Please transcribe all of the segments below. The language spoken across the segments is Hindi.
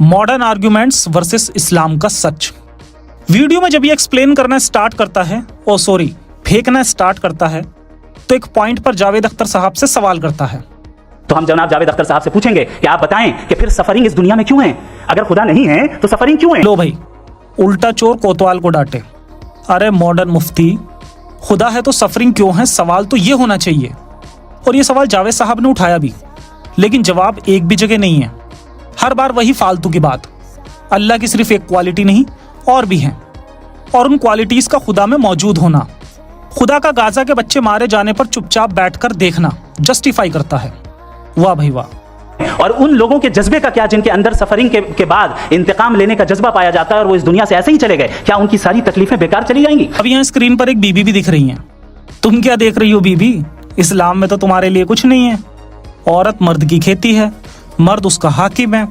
मॉडर्न आर्ग्यूमेंट्स वर्सेस इस्लाम का सच। वीडियो में जब ये एक्सप्लेन करना स्टार्ट करता है, फेंकना स्टार्ट करता है, तो एक पॉइंट पर जावेद अख्तर साहब से सवाल करता है। तो हम जनाब जावेद अख्तर साहब से पूछेंगे कि आप बताएं कि फिर सफरिंग इस दुनिया में क्यों है? अगर खुदा नहीं है तो सफरिंग क्यों है? लो भाई, उल्टा चोर कोतवाल को डांटे। अरे मॉडर्न मुफ्ती, खुदा है तो सफरिंग क्यों है, सवाल तो ये होना चाहिए। और ये सवाल जावेद साहब ने उठाया भी, लेकिन जवाब एक भी जगह नहीं है। हर बार वही फालतू की बात। अल्लाह की सिर्फ एक क्वालिटी नहीं, और भी हैं, और उन क्वालिटीज का खुदा में मौजूद होना। खुदा का गाजा के बच्चे मारे जाने पर चुपचाप बैठकर देखना जस्टिफाई करता है। वाह भाई वाह। और उन लोगों के जज्बे का क्या जिनके अंदर सफरिंग के बाद इंतकाम लेने का जज्बा पाया जाता है और वो इस दुनिया से ऐसे ही चले गए, क्या उनकी सारी तकलीफें बेकार चली जाएंगी? अब यहाँ स्क्रीन पर एक बीबी भी दिख रही है। तुम क्या देख रही हो बीबी? इस्लाम में तो तुम्हारे लिए कुछ नहीं है। औरत मर्द की खेती है, मर्द उसका हाकिम है,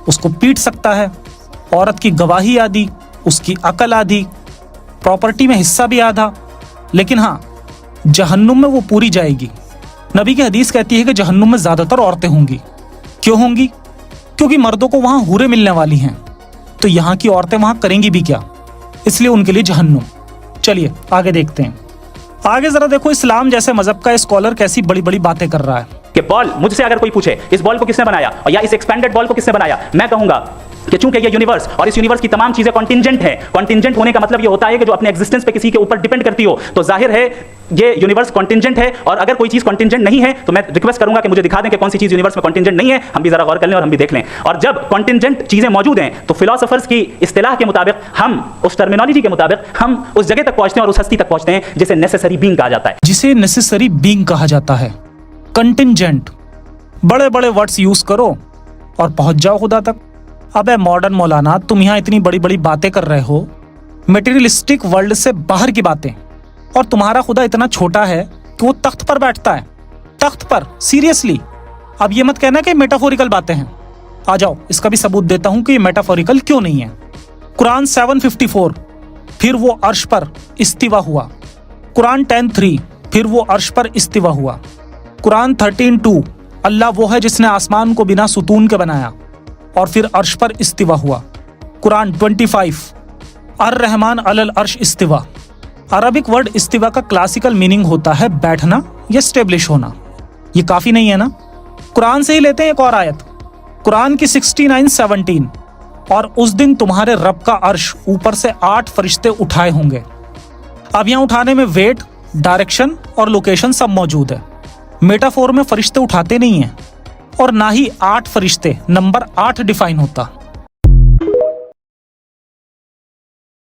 उसको पीट सकता है। औरत की गवाही आधी, उसकी अकल आधी, प्रॉपर्टी में हिस्सा भी आधा। लेकिन हाँ, जहन्नुम में वो पूरी जाएगी। नबी की हदीस कहती है कि जहन्नुम में ज्यादातर औरतें होंगी। क्यों होंगी? क्योंकि मर्दों को वहां हूरें मिलने वाली हैं, तो यहाँ की औरतें वहां करेंगी भी क्या, इसलिए उनके लिए जहन्नुम। चलिए आगे देखते हैं। आगे जरा देखो, इस्लाम जैसे मजहब का स्कॉलर कैसी बड़ी बड़ी बातें कर रहा है कि बॉल, मुझसे अगर कोई पूछे इस बॉल को किसने बनाया और या इस एक्सपेंडेड बॉल को किसने बनाया, मैं कहूंगा कि चूंकि ये यूनिवर्स और इस यूनिवर्स की तमाम चीजें कॉन्टिंजेंट है। कॉन्टिंजेंट होने का मतलब ये होता है कि जो अपने एग्जिस्टेंस पे किसी के ऊपर डिपेंड करती हो, तो जाहिर है ये यूनिवर्स कॉन्टिंजेंट है। और अगर कोई चीज कॉन्टिंजेंट नहीं है तो मैं रिक्वेस्ट करूंगा कि मुझे दिखा दें कि कौन सी चीज यूनिवर्स में कॉन्टिंजेंट नहीं है। हम भी जरा गौर कर लें और हम भी देख लें। और जब कॉन्टिंजेंट चीजें मौजूद हैं तो फिलोसोफर्स की इस्तिलाह के मुताबिक, हम उस टर्मिनोलॉजी के मुताबिक, हम उस जगह तक पहुंचते हैं और उस हस्ती तक पहुंचते हैं जिसे नेसेसरी बीइंग कहा जाता है। जिसे नेसेसरी बीइंग कहा जाता है। कंटिंजेंट, बड़े बड़े वर्ड्स यूज करो और पहुंच जाओ खुदा तक। अबे मॉडर्न मौलाना, तुम यहाँ इतनी बड़ी बड़ी बातें कर रहे हो, मटेरियलिस्टिक वर्ल्ड से बाहर की बातें, और तुम्हारा खुदा इतना छोटा है कि वो तख्त पर बैठता है। तख्त पर? सीरियसली? अब ये मत कहना कि मेटाफोरिकल बातें हैं। आ जाओ, इसका भी सबूत देता हूं कि ये मेटाफोरिकल क्यों नहीं है। कुरान 7:54, फिर वो अर्श पर इस्तिवा हुआ। कुरान 10:3, फिर वो अर्श पर इस्तिवा हुआ। कुरान 13:2, अल्लाह वो है जिसने आसमान को बिना सुतून के बनाया और फिर अर्श पर इस्तिवा हुआ। कुरान 25, अर-रहमान अलल अर्श इस्तिवा। अरबिक वर्ड इस्तिवा का क्लासिकल मीनिंग होता है बैठना या स्टेब्लिश होना। ये काफी नहीं है ना? कुरान से ही लेते हैं एक और आयत, कुरान की 69:17, और उस दिन तुम्हारे रब का अर्श ऊपर से 8 फरिश्ते उठाए होंगे। अब यहाँ उठाने में वेट, डायरेक्शन और लोकेशन सब मौजूद है। मेटाफोर में फरिश्ते उठाते नहीं हैं, और ना ही 8 फरिश्ते, नंबर 8 डिफाइन होता।